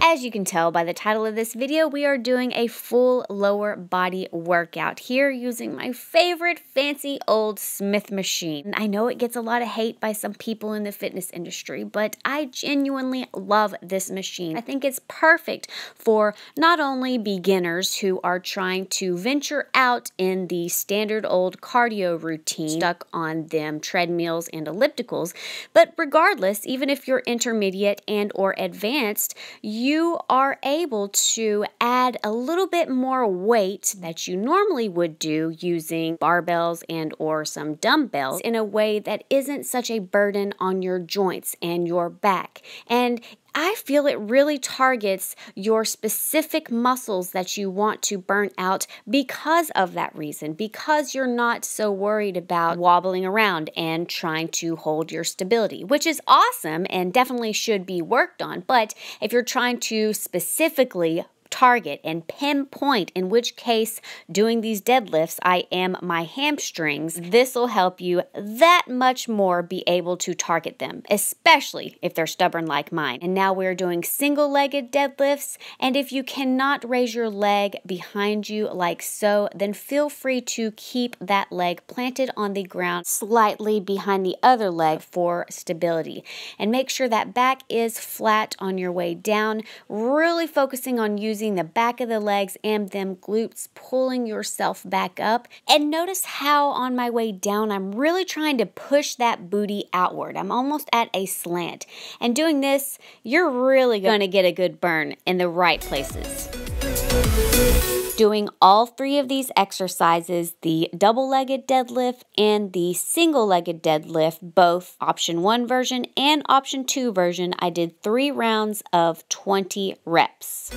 As you can tell by the title of this video, we are doing a full lower body workout here using my favorite fancy old Smith machine. I know it gets a lot of hate by some people in the fitness industry, but I genuinely love this machine. I think it's perfect for not only beginners who are trying to venture out in the standard old cardio routine, stuck on them treadmills and ellipticals, but regardless, even if you're intermediate and or advanced, you are able to add a little bit more weight that you normally would do using barbells and or some dumbbells in a way that isn't such a burden on your joints and your back. And I feel it really targets your specific muscles that you want to burn out because of that reason, because you're not so worried about wobbling around and trying to hold your stability, which is awesome and definitely should be worked on. But if you're trying to specifically target and pinpoint in which case doing these deadlifts I am my hamstrings, this will help you that much more be able to target them, especially if they're stubborn like mine. And now we're doing single-legged deadlifts, and if you cannot raise your leg behind you like so, then feel free to keep that leg planted on the ground slightly behind the other leg for stability. And make sure that back is flat on your way down, really focusing on using the back of the legs and them glutes, pulling yourself back up. And notice how on my way down, I'm really trying to push that booty outward. I'm almost at a slant. And doing this, you're really going to get a good burn in the right places. Doing all three of these exercises, the double-legged deadlift and the single-legged deadlift, both option 1 version and option 2 version, I did 3 rounds of 20 reps.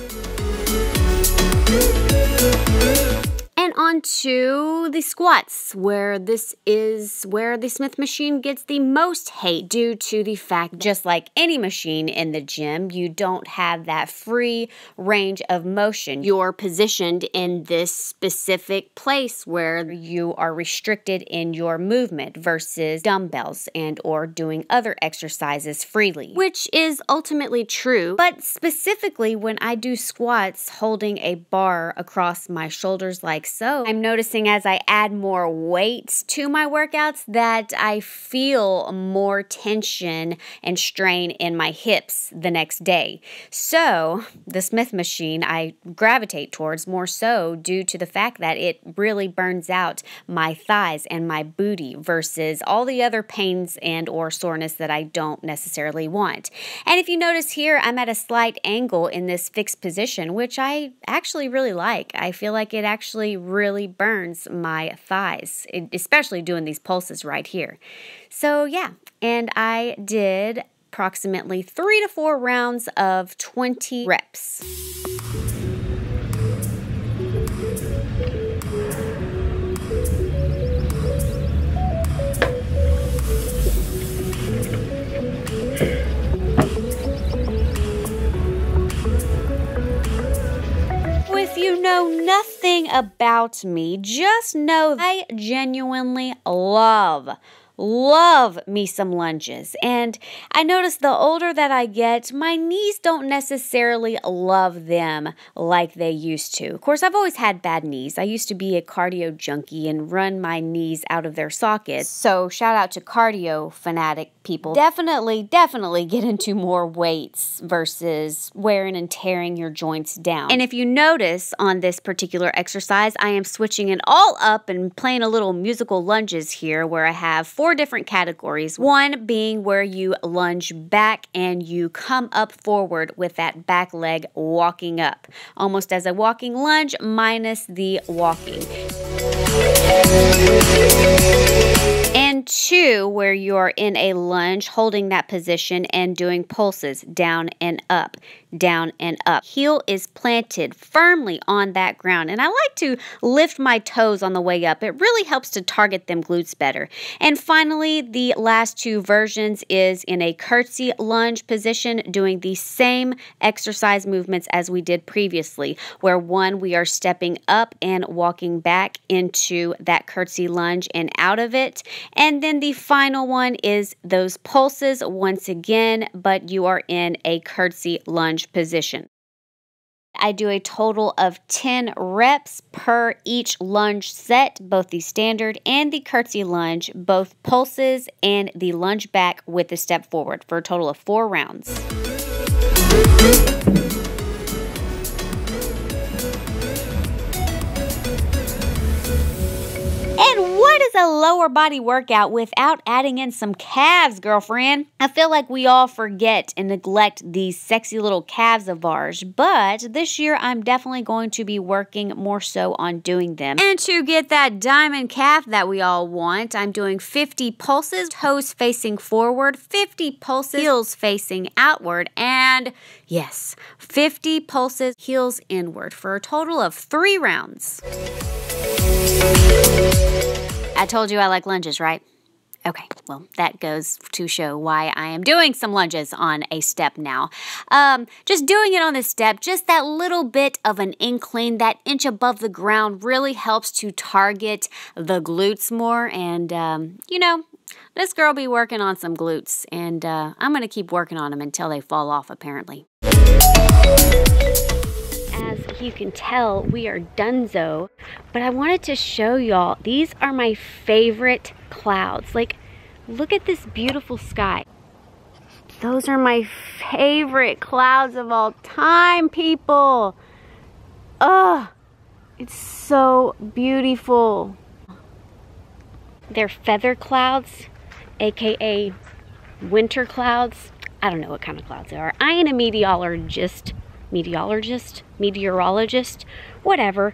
And on to the squats, where this is where the Smith machine gets the most hate due to the fact, just like any machine in the gym, you don't have that free range of motion. You're positioned in this specific place where you are restricted in your movement versus dumbbells and or doing other exercises freely, which is ultimately true. But specifically when I do squats holding a bar across my shoulders like so, I'm noticing as I add more weights to my workouts that I feel more tension and strain in my hips the next day. So the Smith machine I gravitate towards more so due to the fact that it really burns out my thighs and my booty versus all the other pains and or soreness that I don't necessarily want. And if you notice here, I'm at a slight angle in this fixed position, which I actually really like. I feel like it actually really burns my thighs, especially doing these pulses right here. So yeah, and I did approximately 3 to 4 rounds of 20 reps. If you know nothing about me, just know I genuinely love me some lunges. And I notice the older that I get, my knees don't necessarily love them like they used to. Of course, I've always had bad knees. I used to be a cardio junkie and run my knees out of their sockets. So shout out to cardio fanatic people. Definitely get into more weights versus wearing and tearing your joints down. And if you notice on this particular exercise, I am switching it all up and playing a little musical lunges here where I have 4 different categories. One being where you lunge back and you come up forward with that back leg walking up, almost as a walking lunge minus the walking. And 2, where you're in a lunge, holding that position and doing pulses down and up, down and up. Heel is planted firmly on that ground. And I like to lift my toes on the way up. It really helps to target them glutes better. And finally, the last 2 versions is in a curtsy lunge position, doing the same exercise movements as we did previously, where one, we are stepping up and walking back into that curtsy lunge and out of it. And then the final one is those pulses once again, but you are in a curtsy lunge position. I do a total of 10 reps per each lunge set, both the standard and the curtsy lunge, both pulses and the lunge back with the step forward for a total of 4 rounds. And what is a lower body workout without adding in some calves, girlfriend? I feel like we all forget and neglect these sexy little calves of ours, but this year I'm definitely going to be working more so on doing them. And to get that diamond calf that we all want, I'm doing 50 pulses, toes facing forward, 50 pulses, heels facing outward, and yes, 50 pulses, heels inward for a total of 3 rounds. I told you I like lunges, right? Okay, well, that goes to show why I am doing some lunges on a step now. Just doing it on this step, just that little bit of an incline, that inch above the ground really helps to target the glutes more. And, you know, this girl be working on some glutes, and I'm going to keep working on them until they fall off, apparently. As you can tell, we are donezo, but I wanted to show y'all, these are my favorite clouds. Like, look at this beautiful sky. Those are my favorite clouds of all time, people. Oh, it's so beautiful. They're feather clouds, aka winter clouds. I don't know what kind of clouds they are. I ain't a meteorologist, whatever.